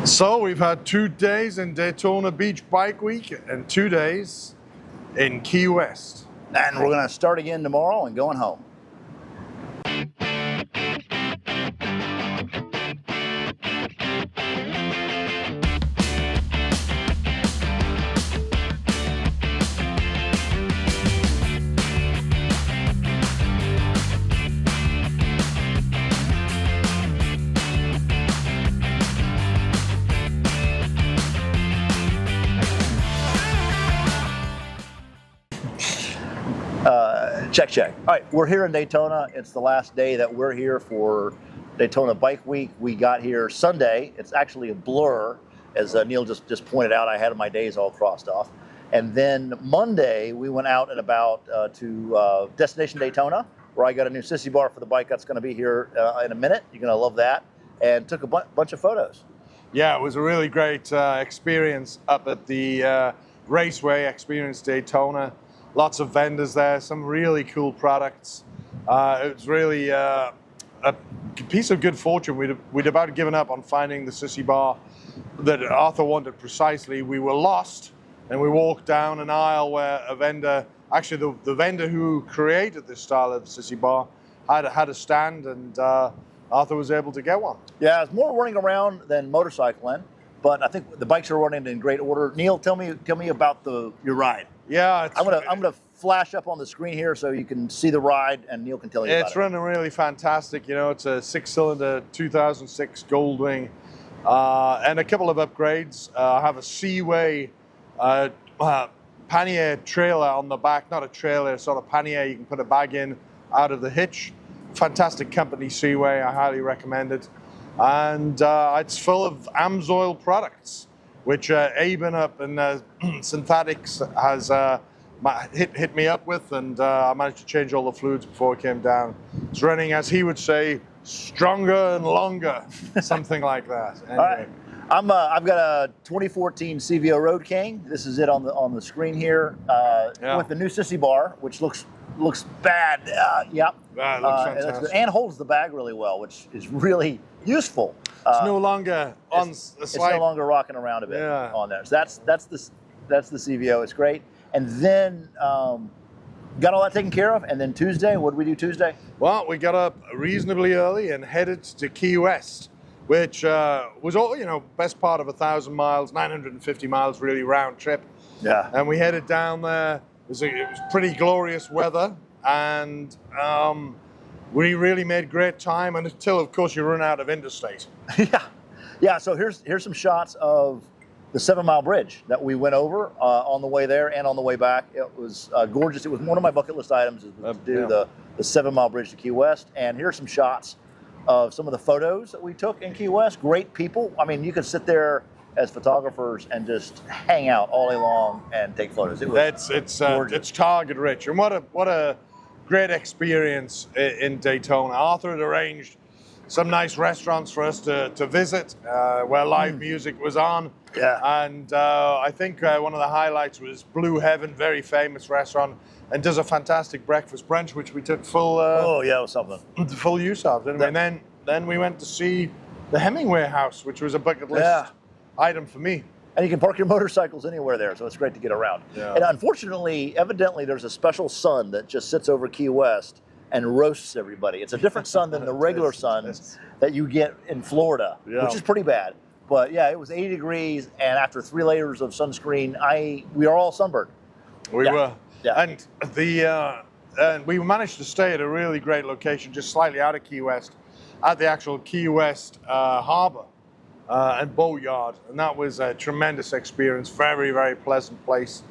So we've had 2 days in Daytona Beach Bike Week and 2 days in Key West. And we're going to start again tomorrow and going home. Check. All right, we're here in Daytona. It's the last day that we're here for Daytona Bike Week. We got here Sunday. It's actually a blur, as Neil just pointed out. I had my days all crossed off. And then Monday, we went out and about to Destination Daytona, where I got a new sissy bar for the bike that's going to be here in a minute. You're going to love that. And took a bunch of photos. Yeah, it was a really great experience up at the Raceway Experience Daytona. Lots of vendors there, some really cool products. It was really a piece of good fortune. We'd about given up on finding the sissy bar that Arthur wanted precisely. We were lost, and we walked down an aisle where a vendor, actually the vendor who created this style of sissy bar, had a stand, and Arthur was able to get one. Yeah, it's more running around than motorcycling, but I think the bikes are running in great order. Neil, tell me about your ride. Yeah, I'm gonna flash up on the screen here so you can see the ride, and Neil can tell you about it. It's running really fantastic. You know, it's a 6-cylinder 2006 Goldwing, and a couple of upgrades. I have a Seaway pannier trailer on the back, not a trailer, sort of pannier you can put a bag in out of the hitch. Fantastic company, Seaway. I highly recommend it. And it's full of AMSOIL products, which Aben up in Synthetics has hit me up with, and I managed to change all the fluids before it came down. It's running, as he would say, stronger and longer, something like that. Anyway. All right. I've got a 2014 CVO Road King. This is it on the screen here with the new sissy bar, which looks bad. Yep. Yeah, it looks fantastic. And holds the bag really well, which is really useful. It's no longer on the slide. It's no longer rocking around a bit on there. So that's the CVO. It's great. And then got all that taken care of. And then Tuesday, what did we do Tuesday? Well, we got up reasonably early and headed to Key West, which was all, best part of 1,000 miles, 950 miles, really round trip. Yeah. And we headed down there. It was pretty glorious weather, and we really made great time until, of course, you run out of interstate. Yeah. So here's some shots of the 7 Mile Bridge that we went over on the way there and on the way back. It was gorgeous. It was one of my bucket list items is to do the 7 Mile Bridge to Key West. And here's some shots of some of the photos that we took in Key West. Great people. I mean, you could sit there as photographers and just hang out all day long and take photos. It's target rich, and what a great experience in Daytona. Arthur had arranged some nice restaurants for us to visit where live music was on. Yeah. And I think one of the highlights was Blue Heaven, very famous restaurant, and does a fantastic breakfast brunch, which we took full it was something. Full use of, didn't we? And then we went to see the Hemingway House, which was a bucket list item for me. And you can park your motorcycles anywhere there, so it's great to get around. Yeah. And unfortunately, evidently, there's a special sun that just sits over Key West and roasts everybody. It's a different sun than the regular suns that you get in Florida, which is pretty bad. But yeah, it was 80 degrees, and after 3 layers of sunscreen, we are all sunburned. We were. Yeah. And we managed to stay at a really great location, just slightly out of Key West, at the actual Key West harbor. And boatyard, and that was a tremendous experience. Very, very pleasant place.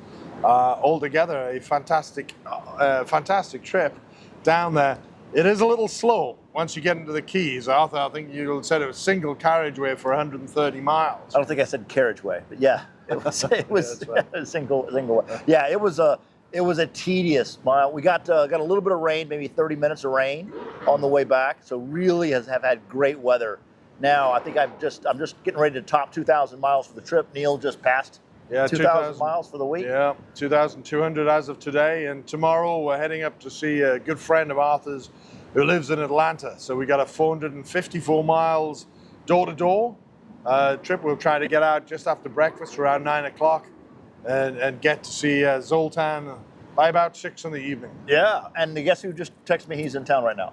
Altogether, a fantastic trip down there. It is a little slow once you get into the Keys. Arthur, I think you said it was single carriageway for 130 miles. I don't think I said carriageway, but yeah, it was single. Yeah, it was a tedious mile. We got a little bit of rain, maybe 30 minutes of rain on the way back. So really have had great weather. Now, I think I'm just getting ready to top 2,000 miles for the trip. Neil just passed 2,000 miles for the week. Yeah, 2,200 as of today. And tomorrow we're heading up to see a good friend of Arthur's who lives in Atlanta. So we got a 454 miles door to door. trip. We'll try to get out just after breakfast around 9 o'clock and get to see Zoltan by about 6 in the evening. Yeah, and guess who just texted me? He's in town right now.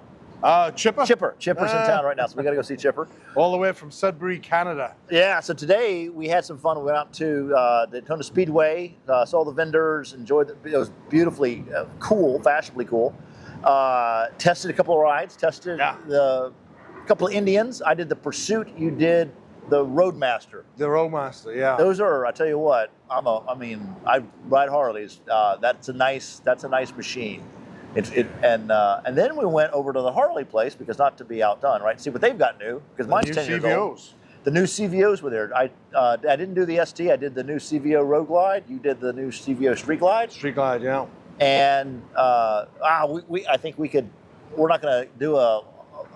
Chipper? Chipper's in town right now, so we got to go see Chipper. All the way from Sudbury, Canada. Yeah, so today we had some fun. We went out to the Daytona Speedway, saw the vendors, enjoyed it. It was beautifully cool, fashionably cool. Tested a couple of rides, tested the couple of Indians. I did the Pursuit, you did the Roadmaster. The Roadmaster, yeah. Those are, I tell you what, I ride Harleys. That's a nice machine. And then we went over to the Harley place, because not to be outdone, right? See what they've got new, because mine's 10 years old. The new CVOs were there. I didn't do the ST. I did the new CVO Road Glide. You did the new CVO Street Glide. Street Glide, yeah. And I think we could. We're not going to do a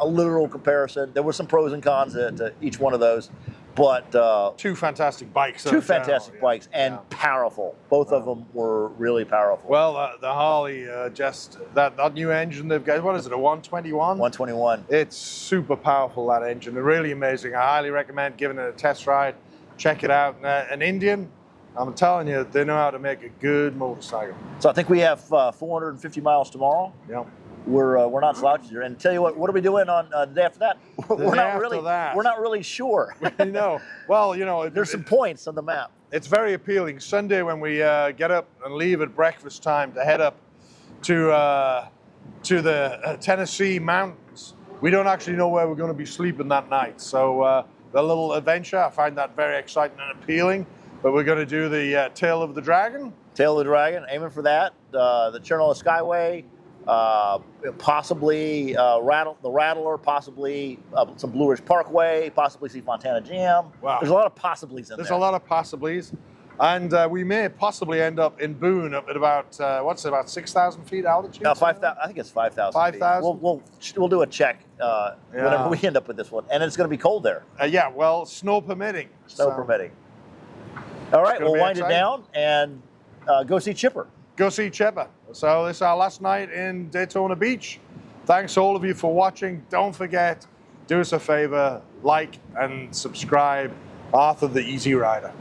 literal comparison. There were some pros and cons to each one of those, but two fantastic bikes. Two fantastic bikes, and powerful. Both of them were really powerful. Well, the Harley, just that new engine they've got. What is it? A 121? 121. It's super powerful, that engine. They're really amazing. I highly recommend giving it a test ride. Check it out. An Indian, I'm telling you, they know how to make a good motorcycle. So I think we have 450 miles tomorrow. Yeah. We're not slouches here. And tell you what are we doing on the day after that? We're not really sure. There's some points on the map. It's very appealing. Sunday when we get up and leave at breakfast time to head up to the Tennessee mountains, we don't actually know where we're going to be sleeping that night. So the little adventure, I find that very exciting and appealing. But we're going to do the Tail of the Dragon. Tail of the Dragon, aiming for that. The Chernobyl Skyway. Possibly the Rattler, possibly some Blue Ridge Parkway, possibly see Fontana Jam. Wow. There's a lot of possiblies in there. There's a lot of possibilities. And we may possibly end up in Boone up at about, about 6,000 feet altitude? No, 5,000. I think it's 5,000 5,000? We'll do a check whenever we end up with this one. And it's going to be cold there. Yeah, well, snow permitting. Snow permitting. All right, we'll wind it down and go see Chipper. Go see Chipper. So this is our last night in Daytona Beach. Thanks all of you for watching. Don't forget, do us a favor, like and subscribe. Arthur the Easy Rider.